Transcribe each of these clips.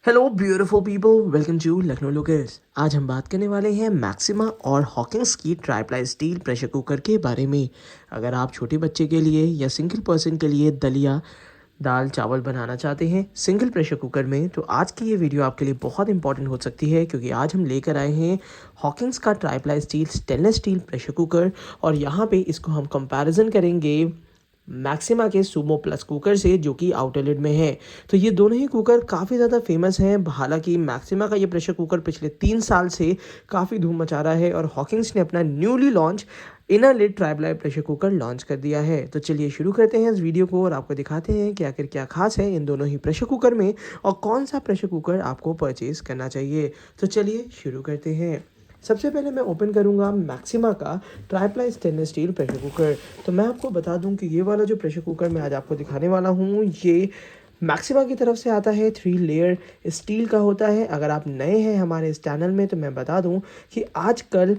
Hello beautiful people, welcome to Lucknow lookers. आज हम बात करने वाले हैं मैक्सिमा और हॉकिंस की ट्राइप्लाई स्टील प्रेशर कुकर के बारे में। अगर आप छोटे बच्चे के लिए या सिंगल पर्सन के लिए दलिया दाल चावल बनाना चाहते हैं सिंगल प्रेशर कुकर में, तो आज की ये वीडियो आपके लिए बहुत इंपॉर्टेंट हो सकती है, क्योंकि आज हम लेकर आए हैं हॉकिंस का tri-ply steel stainless steel pressure cooker. और यहाँ पे इसको हम कंपैरिजन करेंगे मैक्सिमा के सुमो प्लस कुकर से, जो कि आउटर लिड में है। तो ये दोनों ही कुकर काफ़ी ज़्यादा फेमस हैं। हालांकि मैक्सिमा का ये प्रेशर कुकर पिछले 3 साल से काफ़ी धूम मचा रहा है और हॉकिंस ने अपना newly launch inner lid triply pressure cooker launch कर दिया है। तो चलिए शुरू करते हैं इस वीडियो को और आपको दिखाते हैं कि आखिर क्या खास है इन दोनों ही प्रेशर कुकर में और कौन सा प्रेशर कुकर आपको परचेज करना चाहिए। तो चलिए शुरू करते हैं। सबसे पहले मैं ओपन करूंगा मैक्सिमा का tri-ply stainless steel pressure cooker. तो मैं आपको बता दूं कि ये वाला जो प्रेशर कुकर मैं आज आपको दिखाने वाला हूँ, ये मैक्सिमा की तरफ से आता है। 3 लेयर स्टील का होता है। अगर आप नए हैं हमारे इस चैनल में तो मैं बता दूं कि आजकल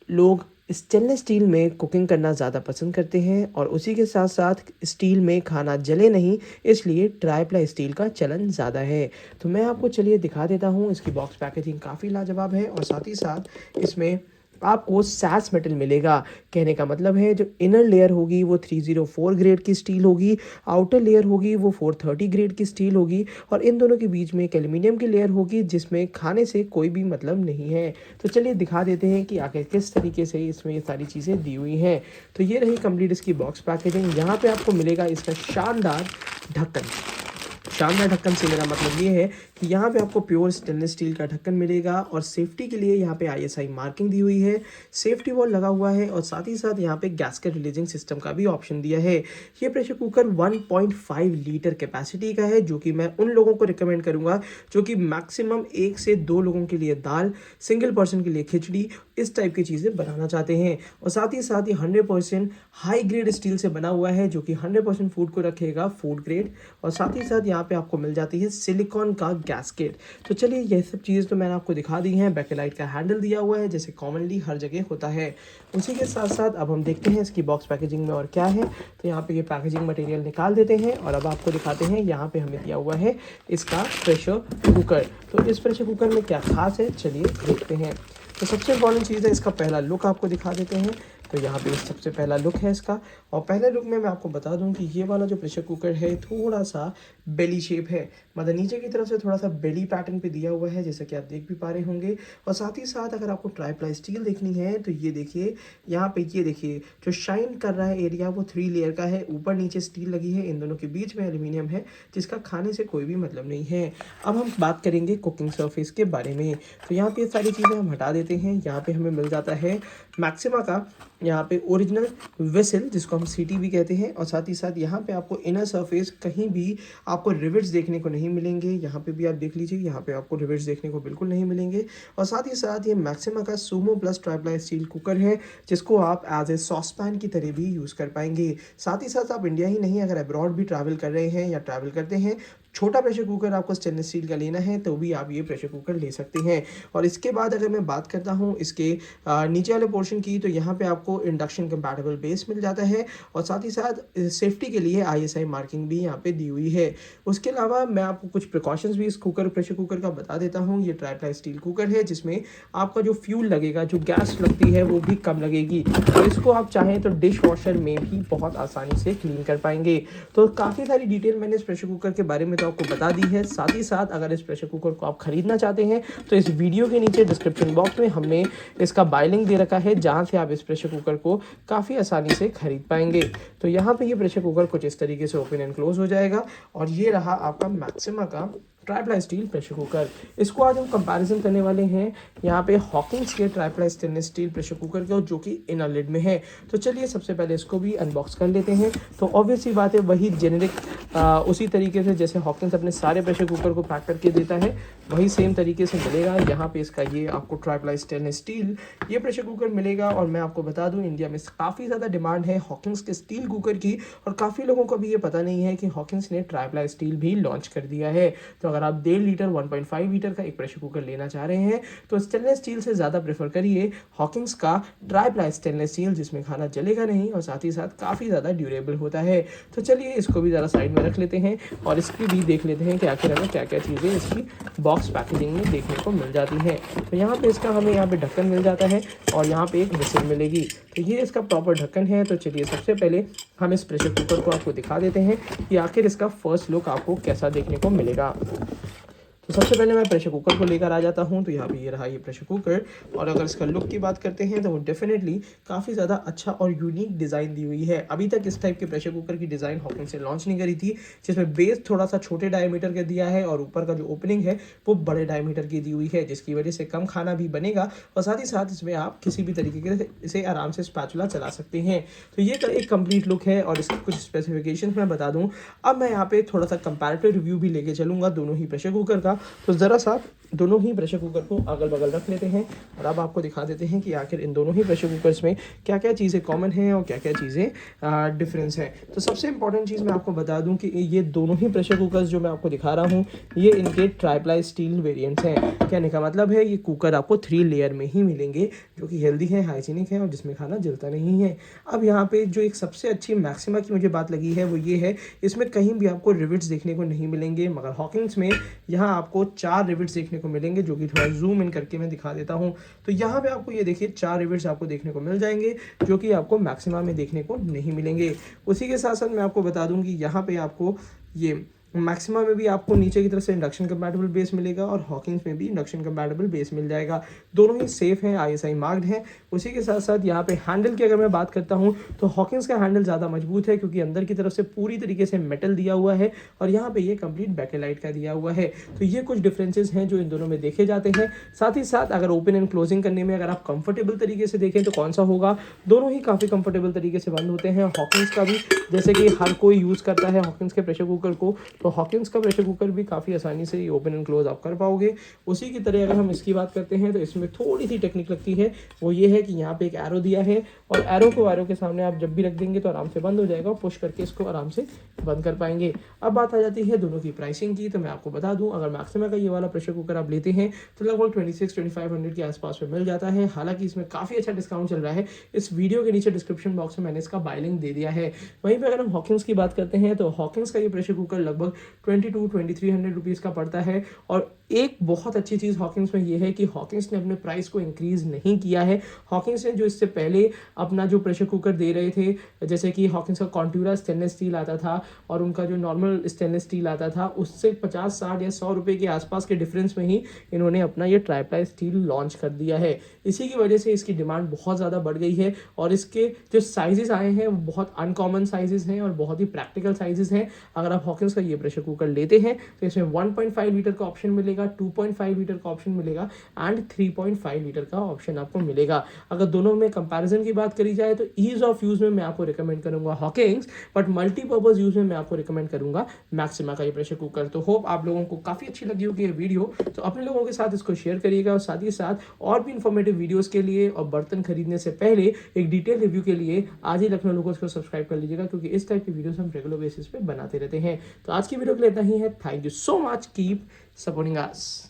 लोग स्टेनलेस स्टील में कुकिंग करना ज़्यादा पसंद करते हैं और उसी के साथ साथ स्टील में खाना जले नहीं, इसलिए ट्राइप्लाई स्टील का चलन ज़्यादा है। तो मैं आपको चलिए दिखा देता हूँ। इसकी बॉक्स पैकेजिंग काफ़ी लाजवाब है और साथ ही साथ इसमें आपको सैस मेटल मिलेगा। कहने का मतलब है जो इनर लेयर होगी वो 304 ग्रेड की स्टील होगी, आउटर लेयर होगी वो 430 ग्रेड की स्टील होगी और इन दोनों के बीच में एक एल्यूमिनियम की लेयर होगी जिसमें खाने से कोई भी मतलब नहीं है। तो चलिए दिखा देते हैं कि आखिर किस तरीके से इसमें ये सारी चीज़ें दी हुई हैं। तो ये रही कंप्लीट इसकी बॉक्स पैकेजिंग। यहाँ पे आपको मिलेगा इसका शानदार ढक्कन। शानदार ढक्कन से मेरा मतलब ये है कि यहाँ पे आपको प्योर स्टेनलेस स्टील का ढक्कन मिलेगा और सेफ्टी के लिए यहाँ पे आईएसआई मार्किंग दी हुई है, सेफ्टी वॉल लगा हुआ है और साथ ही साथ यहाँ पे गैस्केट रिलीजिंग सिस्टम का भी ऑप्शन दिया है। ये प्रेशर कुकर 1.5 लीटर कैपेसिटी का है, जो कि मैं उन लोगों को रिकमेंड करूँगा जो कि मैक्सिमम 1 से 2 लोगों के लिए दाल, सिंगल पर्सन के लिए खिचड़ी, इस टाइप की चीज़ें बनाना चाहते हैं। और साथ ही ये 100% हाई ग्रेड स्टील से बना हुआ है, जो कि 100% फूड को रखेगा फूड ग्रेड। और साथ ही साथ यहाँ पे आपको मिल जाती है सिलिकॉन का गैस्केट। तो चलिए ये सब चीज़ तो मैंने आपको दिखा दी हैं। बैकलाइट का हैंडल दिया हुआ है जैसे कॉमनली हर जगह होता है। उसी के साथ साथ अब हम देखते हैं इसकी बॉक्स पैकेजिंग में और क्या है। तो यहाँ पे ये पैकेजिंग मटेरियल निकाल देते हैं और अब आपको दिखाते हैं। यहाँ पे हमें दिया हुआ है इसका प्रेशर कुकर। तो इस प्रेशर कुकर में क्या खास है, चलिए देखते हैं। तो सबसे इम्पॉर्टेंट चीज़ है इसका पहला लुक आपको दिखा देते हैं। तो यहाँ पे सबसे पहला लुक है इसका। और पहले लुक में मैं आपको बता दूं कि ये वाला जो प्रेशर कुकर है थोड़ा सा बेली शेप है, मतलब नीचे की तरफ से थोड़ा सा बेली पैटर्न पे दिया हुआ है, जैसा कि आप देख भी पा रहे होंगे। और साथ ही साथ अगर आपको ट्राइप्लाई स्टील देखनी है तो ये देखिए, यहाँ पे ये देखिए जो शाइन कर रहा है एरिया वो 3 लेयर का है। ऊपर नीचे स्टील लगी है, इन दोनों के बीच में एल्यूमिनियम है जिसका खाने से कोई भी मतलब नहीं है। अब हम बात करेंगे कुकिंग सर्फेस के बारे में। तो यहाँ पे सारी चीज़ें हम हटा देते हैं। यहाँ पे हमें मिल जाता है मैक्सिमा का यहाँ पे ओरिजिनल वेसल, जिसको हम सीटी भी कहते हैं। और साथ ही साथ यहाँ पे आपको इनर सरफेस कहीं भी आपको रिवेट्स देखने को नहीं मिलेंगे। यहाँ पे भी आप देख लीजिए, यहाँ पे आपको रिवेट्स देखने को बिल्कुल नहीं मिलेंगे। और साथ ही साथ ये मैक्सिमा का Sumo plus tri-ply steel cooker है, जिसको आप एज ए सॉस पैन की तरह भी यूज़ कर पाएंगे। साथ ही साथ आप इंडिया ही नहीं, अगर अब्रॉड भी ट्रैवल कर रहे हैं या ट्रैवल करते हैं, छोटा प्रेशर कुकर आपको स्टेनलेस स्टील का लेना है तो भी आप ये प्रेशर कुकर ले सकते हैं। और इसके बाद अगर मैं बात करता हूँ इसके नीचे वाले पोर्शन की, तो यहाँ पे आपको इंडक्शन कंपैटिबल बेस मिल जाता है और साथ ही साथ सेफ्टी के लिए आईएसआई मार्किंग भी यहाँ पे दी हुई है। उसके अलावा मैं आपको कुछ प्रिकॉशंस भी इस कुकर प्रेशर कुकर का बता देता हूँ। ये ट्राइप्लाई स्टील कुकर है जिसमें आपका जो फ्यूल लगेगा, जो गैस लगती है वो भी कम लगेगी। तो इसको आप चाहें तो डिश वॉशर में भी बहुत आसानी से क्लीन कर पाएंगे। तो काफ़ी सारी डिटेल मैंने इस प्रेशर कुकर के बारे में आपको बता दी है। साथ ही साथ अगर इस प्रेशर कुकर को आप खरीदना चाहते हैं तो इस वीडियो के नीचे डिस्क्रिप्शन बॉक्स में हमने इसका बाय लिंक दे रखा है, जहां से आप इस प्रेशर कुकर को काफ़ी आसानी से खरीद पाएंगे। तो यहाँ पे ये प्रेशर कुकर कुछ इस तरीके से ओपन एंड क्लोज हो जाएगा और ये रहा आपका मैक्सिमा का ट्राइप्लाई स्टील प्रेशर कुकर। इसको आज हम कंपैरिजन करने वाले हैं यहाँ पे हॉकिंस के tri-ply stainless steel pressure cooker के, जो कि इनर लिड में है। तो चलिए सबसे पहले इसको भी अनबॉक्स कर लेते हैं। तो ऑब्वियस सी बात है, वही जेनेरिक उसी तरीके से जैसे हॉकिंस अपने सारे प्रेशर कुकर को पैक करके देता है, वही सेम तरीके से मिलेगा। यहाँ पे इसका ये आपको ट्राइप्लाई स्टेनलेस स्टील ये प्रेशर कुकर मिलेगा। और मैं आपको बता दूँ, इंडिया में काफ़ी ज़्यादा डिमांड है हॉकिंस के स्टील कुकर की और काफ़ी लोगों को भी ये पता नहीं है कि हॉकिंस ने ट्राइप्लाई स्टील भी लॉन्च कर दिया है। तो अगर आप 1.5 लीटर 1.5 लीटर का एक प्रेशर कुकर लेना चाह रहे हैं तो स्टेनलेस स्टील से ज़्यादा प्रेफर करिए हॉकिंस का ट्राई प्लाई स्टेनलेस स्टील, जिसमें खाना जलेगा नहीं और साथ ही साथ काफ़ी ज़्यादा ड्यूरेबल होता है। तो चलिए इसको भी ज़रा साइड में रख लेते हैं और इसकी भी देख लेते हैं कि आखिर हमें क्या क्या चीज़ें इसकी बॉक्स पैकेजिंग में देखने को मिल जाती हैं। तो यहाँ पे इसका हमें यहाँ पे ढक्कन मिल जाता है और यहाँ पे एक विसिल मिलेगी। तो ये इसका प्रॉपर ढक्कन है। तो चलिए सबसे पहले हम इस प्रेशर कुकर को आपको दिखा देते हैं कि आखिर इसका फर्स्ट लुक आपको कैसा देखने को मिलेगा। तो सबसे पहले मैं प्रेशर कुकर को लेकर आ जाता हूँ। तो यहाँ पे ये रहा ये प्रेशर कुकर, और अगर इसका लुक की बात करते हैं तो वो डेफिनेटली काफ़ी ज़्यादा अच्छा और यूनिक डिज़ाइन दी हुई है। अभी तक इस टाइप के प्रेशर कुकर की डिज़ाइन हॉकिंस से लॉन्च नहीं करी थी, जिसमें बेस थोड़ा सा छोटे डायमीटर का दिया है और ऊपर का जो ओपनिंग है वो बड़े डायमीटर की दी हुई है, जिसकी वजह से कम खाना भी बनेगा और साथ ही साथ इसमें आप किसी भी तरीके से इसे आराम से स्पैचुला चला सकते हैं। तो ये एक कंप्लीट लुक है और इसकी कुछ स्पेसिफिकेशन मैं बता दूँ। अब मैं यहाँ पे थोड़ा सा कंपैरेटिव रिव्यू भी लेके चलूँगा दोनों ही प्रेशर कुकर का। तो ज़रा सा दोनों ही प्रेशर कुकर को अगल बगल रख लेते हैं और अब आपको दिखा देते हैं कि आखिर इन दोनों ही प्रेशर कुकर्स में क्या क्या चीज़ें कॉमन हैं और क्या क्या चीज़ें डिफरेंस हैं। तो सबसे इंपॉर्टेंट चीज़ मैं आपको बता दूं कि ये दोनों ही प्रेशर कुकर्स जो मैं आपको दिखा रहा हूं ये इनके ट्राइप्लाई स्टील वेरिएंट्स हैं। कहने का मतलब है ये कुकर आपको 3 लेयर में ही मिलेंगे, जो कि हेल्दी है, हाइजीनिक है और जिसमें खाना जलता नहीं है। अब यहाँ पे जो एक सबसे अच्छी मैक्सिमा की मुझे बात लगी है वो ये है, इसमें कहीं भी आपको रिविट्स देखने को नहीं मिलेंगे, मगर हॉकिंस में यहाँ आपको 4 रिविट्स देखने को मिलेंगे, जो कि थोड़ा जूम इन करके मैं दिखा देता हूँ। तो यहाँ पे आपको ये देखिए 4 रिविट्स आपको देखने को मिल जाएंगे, जो कि आपको मैक्सिमा में देखने को नहीं मिलेंगे। उसी के साथ साथ मैं आपको बता दूँ कि यहाँ पे आपको ये मैक्सिमा में भी आपको नीचे की तरफ से इंडक्शन कंपैटिबल बेस मिलेगा और हॉकिंस में भी इंडक्शन कंपैटिबल बेस मिल जाएगा। दोनों ही सेफ हैं, ISI मार्क्ड हैं। उसी के साथ साथ यहाँ पे हैंडल की अगर मैं बात करता हूँ तो हॉकिंस का हैंडल ज़्यादा मजबूत है, क्योंकि अंदर की तरफ से पूरी तरीके से मेटल दिया हुआ है और यहाँ पे ये कंप्लीट बैकेलाइट का दिया हुआ है। तो ये कुछ डिफरेंसेस हैं जो इन दोनों में देखे जाते हैं। साथ ही साथ अगर ओपन एंड क्लोजिंग करने में अगर आप कंफर्टेबल तरीके से देखें तो कौन सा होगा, दोनों ही काफ़ी कंफर्टेबल तरीके से बंद होते हैं। हॉकिंस का भी जैसे कि हर कोई यूज़ करता है हॉकिंस के प्रेशर कुकर को, तो हॉकिंस का प्रेशर कुकर भी काफ़ी आसानी से ये ओपन एंड क्लोज आप कर पाओगे। उसी की तरह अगर हम इसकी बात करते हैं तो इसमें थोड़ी सी टेक्निक लगती है, वो ये है कि यहाँ पे एक एरो दिया है और एरो के सामने आप जब भी रख देंगे तो आराम से बंद हो जाएगा और पुश करके इसको आराम से बंद कर पाएंगे। अब बात आ जाती है दोनों की प्राइसिंग की। तो मैं आपको बता दूं, अगर मैक्सिमा का ये वाला प्रेशर कुकर आप लेते हैं तो लगभग 26-2500 के आसपास में मिल जाता है। हालांकि इसमें काफ़ी अच्छा डिस्काउंट चल रहा है। इस वीडियो के नीचे डिस्क्रिप्शन बॉक्स में मैंने इसका बाय लिंक दे दिया है। वहीं पर अगर हम हॉकिंस की बात करते हैं तो हॉकिंस का ये प्रेशर कुकर लगभग 22-2300 रुपीज़ का पड़ता है। और एक बहुत अच्छी चीज़ हॉकिंस में ये है कि हॉकिंस ने अपने प्राइस को इंक्रीज़ नहीं किया है। हॉकिंस ने जो इससे पहले अपना जो प्रेशर कुकर दे रहे थे, जैसे कि हॉकिंस का कॉन्ट्यूरा स्टेनलेस स्टील आता था और उनका जो नॉर्मल स्टेनलेस स्टील आता था, उससे 50, 60 या 100 रुपये के आसपास के डिफरेंस में ही इन्होंने अपना ये ट्राइप्लाई स्टील लॉन्च कर दिया है। इसी की वजह से इसकी डिमांड बहुत ज़्यादा बढ़ गई है और इसके जो साइजेस आए हैं वो बहुत अनकॉमन साइजेस हैं और बहुत ही प्रैक्टिकल साइजेस हैं। अगर आप हॉकिंस का ये प्रेशर कुकर लेते हैं तो इसमें 1.5 लीटर का ऑप्शन मिलेगा, 2.5 लीटर का ऑप्शन मिलेगा एंड 3.5 लीटर का ऑप्शन आपको मिलेगा। अगर दोनों में कंपैरिजन की बात करी जाए तो ईज ऑफ यूज़ में मैं आपको रिकमेंड करूंगा हॉकिंस, बट मल्टीपर्पज़ यूज़ में मैं आपको रिकमेंड करूंगा मैक्सिमा का ये प्रेशर कुकर। तो होप आप लोगों को काफ़ी अच्छी लगी होगी ये वीडियो, तो अपने लोगों के साथ इसको शेयर करिएगा और साथ ही साथ और भी इन्फॉर्मेटिव वीडियोज़ के लिए और बर्तन खरीदने से पहले एक डिटेल रिव्यू के लिए आज ही लखनऊ लोगोस को सब्सक्राइब कर लीजिएगा, क्योंकि इस टाइप की वीडियोस हम रेगुलर बेसिस पे बनाते रहते हैं। तो आज की वीडियो के लिए इतना ही है। Thank you so much, keep supporting us.